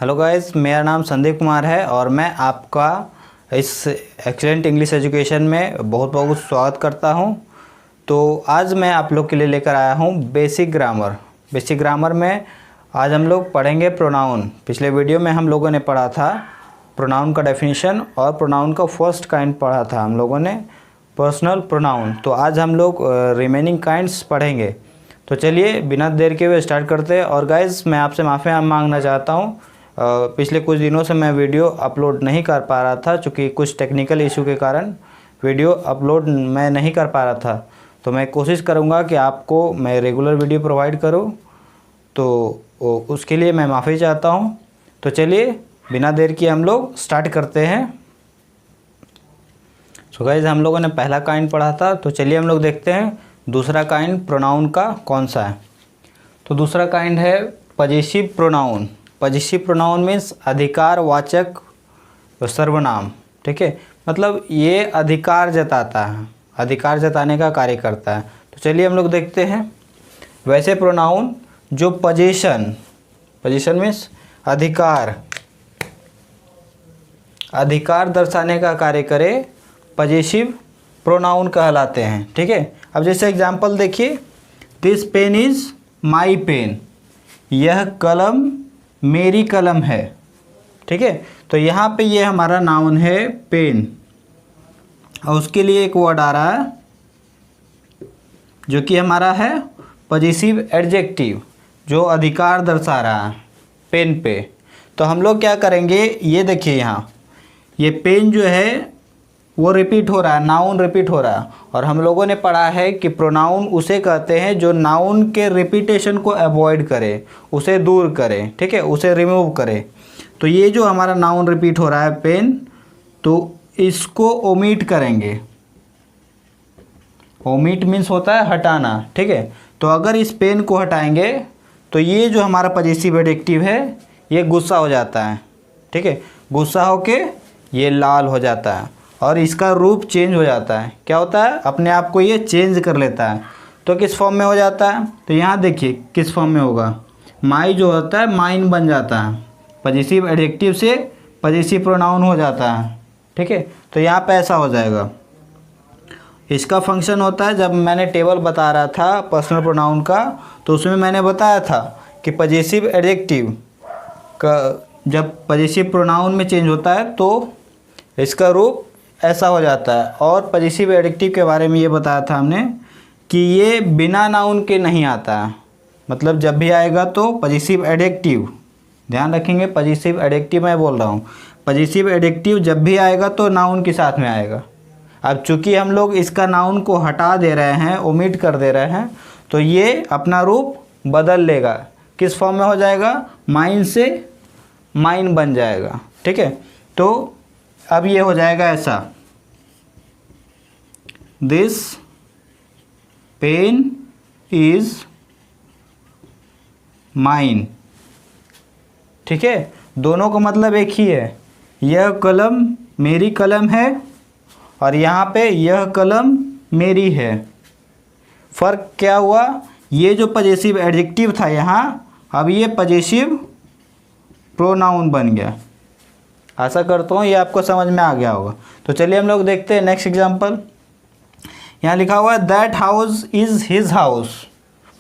Hello guys, मेरा नाम संदीप कुमार है और मैं आपका इस एक्सीलेंट इंग्लिश एजुकेशन में बहुत बहुत स्वागत करता हूं। तो आज मैं आप लोग के लिए लेकर आया हूं बेसिक ग्रामर। बेसिक ग्रामर में आज हम लोग पढ़ेंगे प्रोनाउन। पिछले वीडियो में हम लोगों ने पढ़ा था प्रोनाउन का डेफिनेशन और प्रोनाउन का फर्स्ट काइंड पढ़ा था हम लोगों ने, पर्सनल प्रोनाउन। तो आज हम लोग रिमेनिंग काइंड्स पढ़ेंगे। तो चलिए बिना देर के हुए स्टार्ट करते हैं। और गाइस, मैं आपसे माफ़ी मांगना चाहता हूँ, पिछले कुछ दिनों से मैं वीडियो अपलोड नहीं कर पा रहा था, चूँकि कुछ टेक्निकल इशू के कारण वीडियो अपलोड मैं नहीं कर पा रहा था। तो मैं कोशिश करूँगा कि आपको मैं रेगुलर वीडियो प्रोवाइड करूँ, तो उसके लिए मैं माफ़ी चाहता हूँ। तो चलिए बिना देर किए हम लोग स्टार्ट करते हैं। सो गाइस, हम लोगों ने पहला काइंड पढ़ा था, तो चलिए हम लोग देखते हैं दूसरा काइंड प्रोनाउन का कौन सा है। तो दूसरा काइंड है possessive pronoun. Possessive pronoun means अधिकारवाचक सर्वनाम। ठीक है, मतलब ये अधिकार जताता है, अधिकार जताने का कार्य करता है। तो चलिए हम लोग देखते हैं वैसे प्रोनाउन जो पोजीशन मीन्स अधिकार दर्शाने का कार्य करे, पजेसिव प्रोनाउन कहलाते हैं। ठीक है, अब जैसे एग्जांपल देखिए, this pen is my pen. यह कलम मेरी कलम है। ठीक है, तो यहाँ पे ये हमारा नाउन है पेन, और उसके लिए एक वर्ड आ रहा है जो कि हमारा है पजेसिव एडजेक्टिव, जो अधिकार दर्शा रहा है पेन पे। तो हम लोग क्या करेंगे, ये देखिए यहाँ ये पेन जो है वो रिपीट हो रहा है, नाउन रिपीट हो रहा है। और हम लोगों ने पढ़ा है कि प्रोनाउन उसे कहते हैं जो नाउन के रिपीटेशन को अवॉइड करे, उसे दूर करे। ठीक है, उसे रिमूव करे। तो ये जो हमारा नाउन रिपीट हो रहा है पेन, तो इसको ओमिट करेंगे। ओमिट मीन्स होता है हटाना। ठीक है, तो अगर इस पेन को हटाएंगे तो ये जो हमारा पजेसिव एडजेक्टिव है ये गुस्सा हो जाता है। ठीक है, गुस्सा होके ये लाल हो जाता है और इसका रूप चेंज हो जाता है। क्या होता है, अपने आप को ये चेंज कर लेता है। तो किस फॉर्म में हो जाता है, तो यहाँ देखिए किस फॉर्म में होगा, माई जो होता है माइन बन जाता है, पजेसिव एडजेक्टिव से पजेसिव प्रोनाउन हो जाता है। ठीक है, तो यहाँ पे ऐसा हो जाएगा। इसका फंक्शन होता है, जब मैंने टेबल बता रहा था पर्सनल प्रोनाउन का, तो उसमें मैंने बताया था कि पजेसिव एडजेक्टिव का जब पजेसिव प्रोनाउन में चेंज होता है तो इसका रूप ऐसा हो जाता है। और पजेसिव एडजेक्टिव के बारे में ये बताया था हमने कि ये बिना नाउन के नहीं आता है, मतलब जब भी आएगा तो पजेसिव एडजेक्टिव, ध्यान रखेंगे पजेसिव एडजेक्टिव मैं बोल रहा हूँ, पजेसिव एडजेक्टिव जब भी आएगा तो नाउन के साथ में आएगा। अब चूंकि हम लोग इसका नाउन को हटा दे रहे हैं, ओमिट कर दे रहे हैं, तो ये अपना रूप बदल लेगा। किस फॉर्म में हो जाएगा, माइन से माइन बन जाएगा। ठीक है, तो अब ये हो जाएगा ऐसा, दिस पेन इज माइन। ठीक है, दोनों का मतलब एक ही है, यह कलम मेरी कलम है और यहाँ पे यह कलम मेरी है। फ़र्क क्या हुआ, ये जो पजेसिव एडजेक्टिव था यहाँ, अब ये पजेसिव प्रोनाउन बन गया। आशा करता हूँ ये आपको समझ में आ गया होगा। तो चलिए हम लोग देखते हैं नेक्स्ट एग्जांपल। यहाँ लिखा हुआ है that house is his house,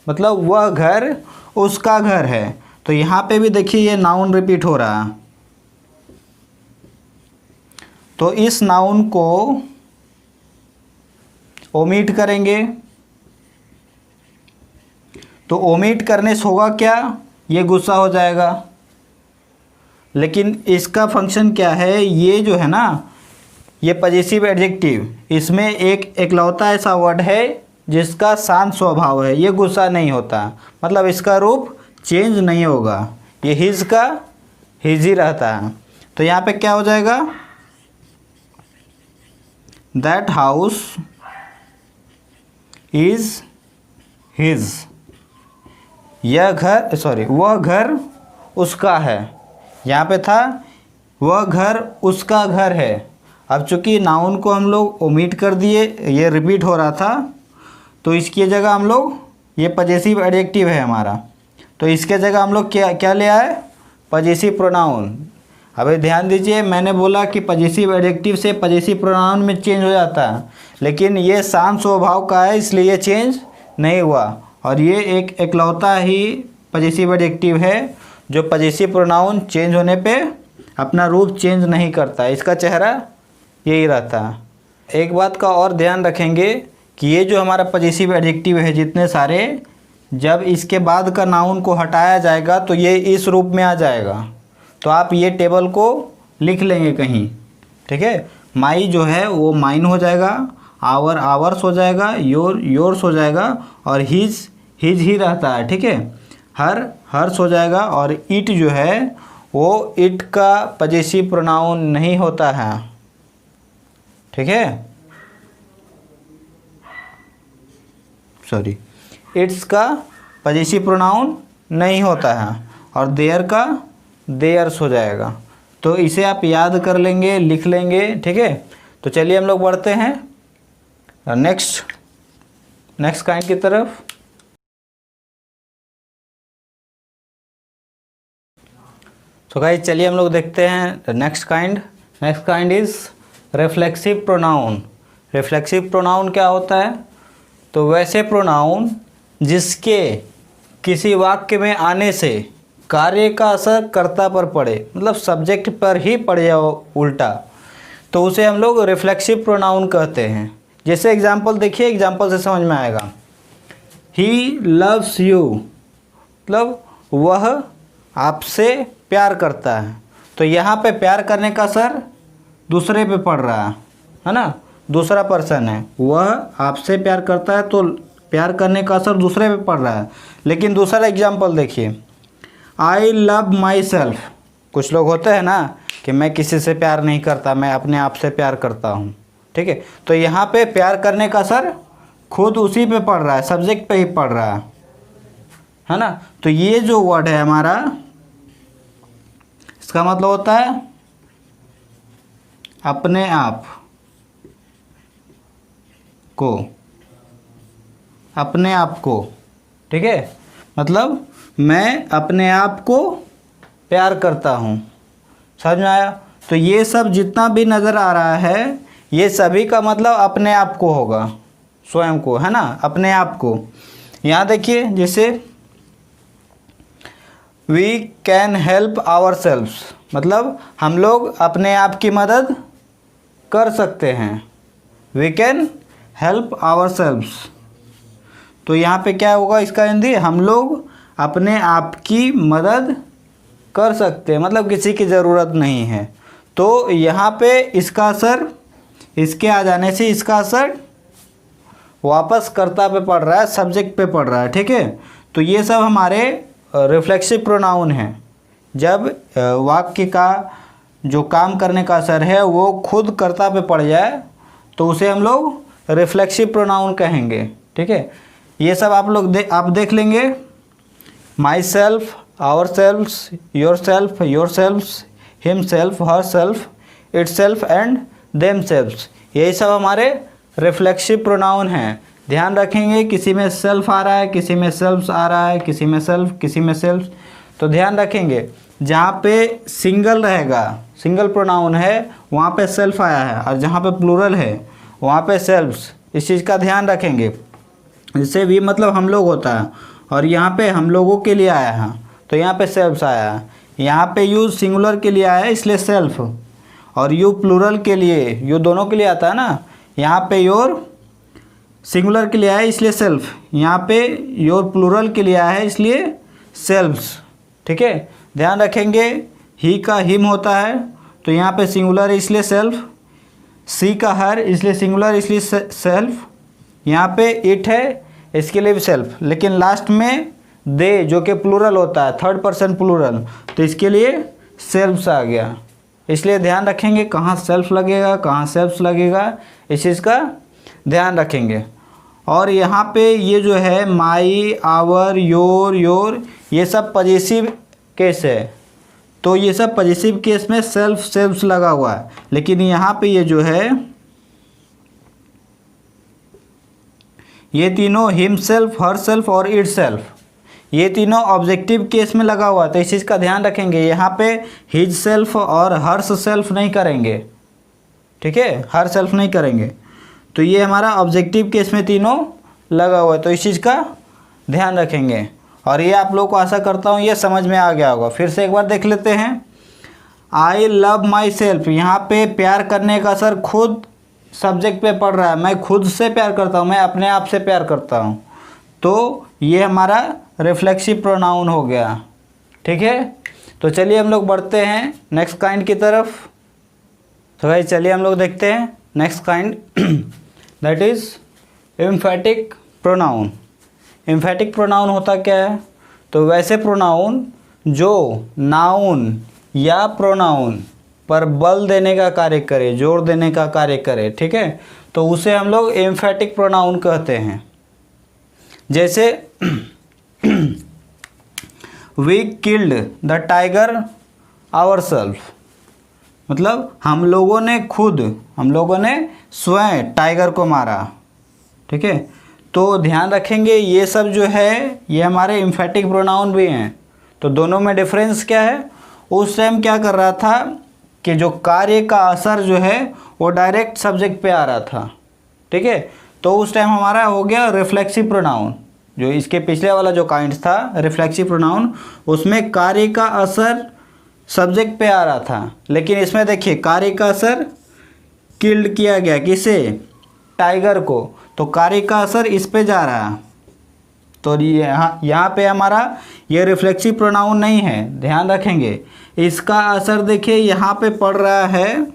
मतलब वह घर उसका घर है। तो यहाँ पे भी देखिए ये नाउन रिपीट हो रहा है, तो इस नाउन को ओमिट करेंगे। तो ओमिट करने से होगा क्या, ये गुस्सा हो जाएगा। लेकिन इसका फंक्शन क्या है, ये जो है ना ये पजेसिव एडजेक्टिव, इसमें एक एकलौता ऐसा वर्ड है जिसका शांत स्वभाव है, ये गुस्सा नहीं होता, मतलब इसका रूप चेंज नहीं होगा, ये हिज का हिज ही रहता है। तो यहाँ पे क्या हो जाएगा, दैट हाउस इज हिज, वह घर उसका है। यहाँ पे था वह घर उसका घर है। अब चूंकि नाउन को हम लोग ओमिट कर दिए, ये रिपीट हो रहा था, तो इसकी जगह हम लोग, ये पजेसिव एडजेक्टिव है हमारा, तो इसके जगह हम लोग क्या क्या ले आए, पजेसिव प्रोनाउन। अभी ध्यान दीजिए, मैंने बोला कि पजेसिव एडजेक्टिव से पजेसिव प्रोनाउन में चेंज हो जाता है, लेकिन ये शांत स्वभाव का है इसलिए ये चेंज नहीं हुआ। और ये एक इकलौता ही पजेसिव एडजेक्टिव है जो पजेसिव प्रोनाउन चेंज होने पे अपना रूप चेंज नहीं करता, इसका चेहरा यही रहता है। एक बात का और ध्यान रखेंगे कि ये जो हमारा पजेसिव एडजेक्टिव है जितने सारे, जब इसके बाद का नाउन को हटाया जाएगा तो ये इस रूप में आ जाएगा। तो आप ये टेबल को लिख लेंगे कहीं, ठीक है। माई जो है वो माइन हो जाएगा, आवर आवर्स हो जाएगा, योर योर्स हो जाएगा, और हिज ही रहता है, ठीक है। हर हर्स हो जाएगा, और इट जो है वो इट का पजेसिव प्रोनाउन नहीं होता है, ठीक है। सॉरी, इट्स का पजेसिव प्रोनाउन नहीं होता है, और देयर का देयर्स हो जाएगा। तो इसे आप याद कर लेंगे, लिख लेंगे, ठीक है। तो चलिए हम लोग बढ़ते हैं नेक्स्ट काइंड की तरफ। तो गाइस चलिए हम लोग देखते हैं next kind is reflexive pronoun. Reflexive pronoun क्या होता है? तो वैसे प्रोनाउन जिसके किसी वाक्य में आने से कार्य का असर कर्ता पर पड़े, मतलब सब्जेक्ट पर ही पड़ जाए उल्टा, तो उसे हम लोग रिफ्लेक्सिव प्रोनाउन कहते हैं। जैसे एग्जाम्पल देखिए, एग्जाम्पल से समझ में आएगा। ही लव्स यू, मतलब वह आपसे प्यार करता है। तो यहाँ पे प्यार करने का असर दूसरे पे पड़ रहा है ना, दूसरा पर्सन है, वह आपसे प्यार करता है तो प्यार करने का असर दूसरे पे पड़ रहा है। लेकिन दूसरा एग्जाम्पल देखिए, आई लव माई सेल्फ। कुछ लोग होते हैं ना कि मैं किसी से प्यार नहीं करता, मैं अपने आप से प्यार करता हूँ, ठीक है। तो यहाँ पे प्यार करने का असर खुद उसी पे पड़ रहा है, सब्जेक्ट पे ही पड़ रहा है ना। तो ये जो वर्ड है हमारा, इसका मतलब होता है अपने आप को, ठीक है। मतलब मैं अपने आप को प्यार करता हूँ, समझ में आया। तो ये सब जितना भी नज़र आ रहा है ये सभी का मतलब अपने आप को होगा, स्वयं को, है ना, अपने आप को। यहाँ देखिए, जैसे we can help ourselves, मतलब हम लोग अपने आप की मदद कर सकते हैं। We can help ourselves, तो यहाँ पे क्या होगा इसका हिंदी, हम लोग अपने आप की मदद कर सकते हैं, मतलब किसी की ज़रूरत नहीं है। तो यहाँ पे इसका असर, इसके आ जाने से इसका असर वापस कर्ता पे पड़ रहा है, सब्जेक्ट पे पड़ रहा है, ठीक है। तो ये सब हमारे रिफ्लेक्सिव प्रोनाउन हैं। जब वाक्य का जो काम करने का असर है वो खुद कर्ता पे पड़ जाए तो उसे हम लोग रिफ्लेक्सिव प्रोनाउन कहेंगे, ठीक है। ये सब आप देख लेंगे, myself, ourselves, yourselves, himself, herself, itself and themselves, यही सब हमारे रिफ्लेक्सिव प्रोनाउन हैं। ध्यान रखेंगे, किसी में सेल्फ आ रहा है, किसी में सेल्फ्स आ रहा है, किसी में सेल्फ, किसी में सेल्फ्स। तो ध्यान रखेंगे, जहाँ पे सिंगल रहेगा, सिंगल प्रोनाउन है, वहाँ पे सेल्फ आया है, और जहाँ पे प्लूरल है वहाँ पे सेल्फ्स। इस चीज़ का ध्यान रखेंगे। जैसे वी मतलब हम लोग होता है, और यहाँ पे हम लोगों के लिए आया है तो यहाँ पे सेल्फ्स आया है। यहाँ पे यू सिंगुलर के लिए आया है इसलिए सेल्फ, और यू प्लूरल के लिए, यू दोनों के लिए आता है ना, यहाँ पे योर सिंगुलर के लिए आया है इसलिए सेल्फ, यहाँ पे योर प्लूरल के लिए आया है इसलिए सेल्फ्स, ठीक है। ध्यान रखेंगे, ही का हिम होता है तो यहाँ पे सिंगुलर है इसलिए सेल्फ, सी का हर इसलिए सिंगुलर इसलिए सेल्फ, यहाँ पे इट है इसके लिए भी सेल्फ, लेकिन लास्ट में दे जो कि प्लूरल होता है, थर्ड पर्सन प्लूरल, तो इसके लिए सेल्फ्स आ गया। इसलिए ध्यान रखेंगे कहाँ सेल्फ लगेगा, कहाँ सेल्फ्स लगेगा, इस चीज़ का ध्यान रखेंगे। और यहाँ पे ये जो है माई, आवर, योर, ये सब पजेसिव केस है, तो ये सब पजेसिव केस में सेल्फ्स लगा हुआ है। लेकिन यहाँ पे ये जो है, ये तीनों हिम सेल्फ, हर सेल्फ और इट सेल्फ, ये तीनों ऑब्जेक्टिव केस में लगा हुआ है, तो इस चीज़ का ध्यान रखेंगे। यहाँ पे हिज सेल्फ और हर्स सेल्फ नहीं करेंगे, ठीक है, हर सेल्फ नहीं करेंगे। तो ये हमारा ऑब्जेक्टिव केस में तीनों लगा हुआ है, तो इस चीज़ का ध्यान रखेंगे। और ये आप लोग को आशा करता हूँ ये समझ में आ गया होगा। फिर से एक बार देख लेते हैं। आई लव माई सेल्फ, यहाँ पे प्यार करने का असर खुद सब्जेक्ट पे पड़ रहा है। मैं खुद से प्यार करता हूँ, मैं अपने आप से प्यार करता हूँ, तो ये हमारा रिफ्लेक्सिव प्रोनाउन हो गया, ठीक है। तो चलिए हम लोग बढ़ते हैं नेक्स्ट काइंड की तरफ। तो भाई चलिए हम लोग देखते हैं next kind, that is एम्फैटिक pronoun. एम्फैटिक pronoun होता क्या है? तो वैसे प्रोनाउन जो नाउन या प्रोनाउन पर बल देने का कार्य करे, जोर देने का कार्य करे, ठीक है, तो उसे हम लोग एम्फैटिक प्रोनाउन कहते हैं। जैसे we killed the tiger ourself, मतलब हम लोगों ने स्वयं टाइगर को मारा, ठीक है। तो ध्यान रखेंगे ये सब जो है ये हमारे एम्फैटिक प्रोनाउन भी हैं। तो दोनों में डिफरेंस क्या है? उस टाइम क्या कर रहा था कि जो कार्य का असर जो है वो डायरेक्ट सब्जेक्ट पे आ रहा था, ठीक है। तो उस टाइम हमारा हो गया रिफ्लेक्सिव प्रोनाउन। जो इसके पिछले वाला जो काइंड था रिफ्लेक्सिव प्रोनाउन, उसमें कार्य का असर सब्जेक्ट पे आ रहा था। लेकिन इसमें देखिए कार्य का असर किल्ड किया गया, किसे? टाइगर को, तो कार्य का असर इस पे जा रहा है। तो ये यहाँ पे हमारा ये रिफ्लेक्सिव प्रोनाउन नहीं है, ध्यान रखेंगे। इसका असर देखिए यहाँ पे पड़ रहा है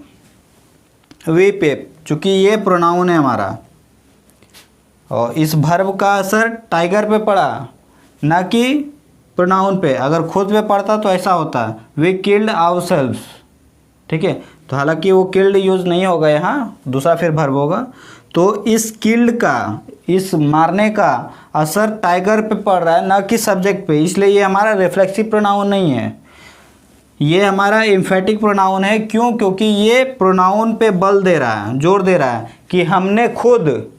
वे पे, चूँकि ये प्रोनाउन है हमारा, और इस वर्ब का असर टाइगर पे पड़ा, ना कि प्रोनाउन पे। अगर खुद पे पड़ता तो ऐसा होता, वी किल्ड आवरसेल्व्स, ठीक है। तो हालांकि वो किल्ड यूज़ नहीं होगा यहाँ, दूसरा फिर वर्ब होगा। तो इस किल्ड का, इस मारने का असर टाइगर पे पड़ रहा है, ना कि सब्जेक्ट पे, इसलिए ये हमारा रिफ्लेक्सिव प्रोनाउन नहीं है, ये हमारा एम्फैटिक प्रोनाउन है। क्यों? क्योंकि ये प्रोनाउन पे बल दे रहा है, जोर दे रहा है कि हमने खुद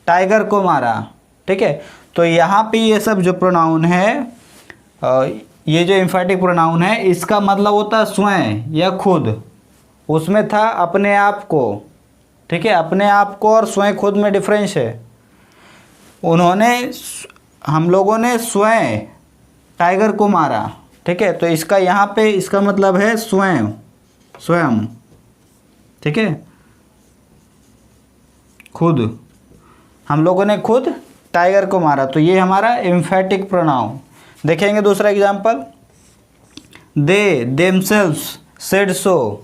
टाइगर को मारा, ठीक है। तो यहाँ पे ये सब जो प्रोनाउन है, ये जो एम्फैटिक प्रोनाउन है, इसका मतलब होता है स्वयं या खुद। उसमें था अपने आप को, ठीक है। अपने आप को और स्वयं खुद में डिफरेंस है। हम लोगों ने स्वयं टाइगर को मारा, ठीक है। तो इसका यहाँ पे इसका मतलब है स्वयं, ठीक है, खुद। हम लोगों ने खुद टाइगर को मारा, तो ये हमारा एम्फैटिक प्रोनाउन। देखेंगे दूसरा example, they themselves said so,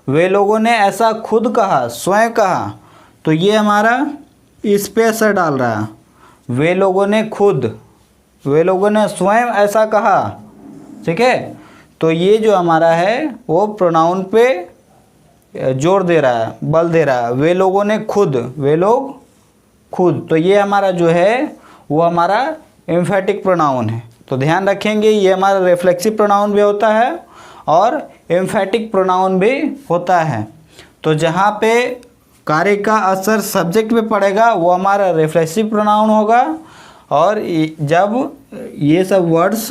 वे लोगों ने ऐसा खुद कहा, स्वयं कहा। तो ये हमारा इस पे असर डाल रहा है, वे लोगों ने स्वयं ऐसा कहा, ठीक है। तो ये जो हमारा है वो प्रोनाउन पे जोर दे रहा है, बल दे रहा है। वे लोगों ने खुद, वे लोग खुद, तो ये हमारा जो है वो हमारा एम्फैटिक प्रोनाउन है। तो ध्यान रखेंगे ये हमारा रिफ्लेक्सिव प्रोनाउन भी होता है और एम्फैटिक प्रोनाउन भी होता है। तो जहाँ पे कार्य का असर सब्जेक्ट पे पड़ेगा वो हमारा रिफ्लेक्सिव प्रोनाउन होगा, और जब ये सब words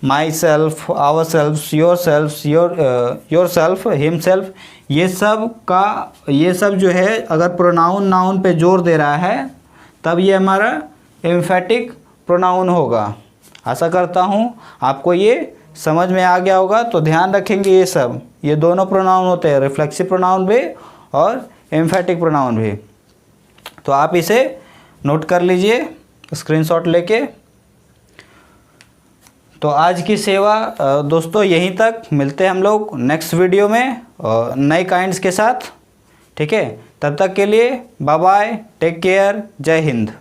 myself, ourself, yourself, yourself, himself, ये सब जो है अगर प्रोनाउन नाउन पे जोर दे रहा है तब ये हमारा एम्फैटिक प्रोनाउन होगा। आशा करता हूँ आपको ये समझ में आ गया होगा। तो ध्यान रखेंगे ये दोनों प्रोनाउन होते हैं, रिफ्लेक्सिव प्रोनाउन भी और एम्फैटिक प्रोनाउन भी। तो आप इसे नोट कर लीजिए स्क्रीनशॉट लेके। तो आज की सेवा दोस्तों यहीं तक, मिलते हैं हम लोग नेक्स्ट वीडियो में नए काइंड्स के साथ, ठीक है। तब तक के लिए बाय बाय, टेक केयर, जय हिंद।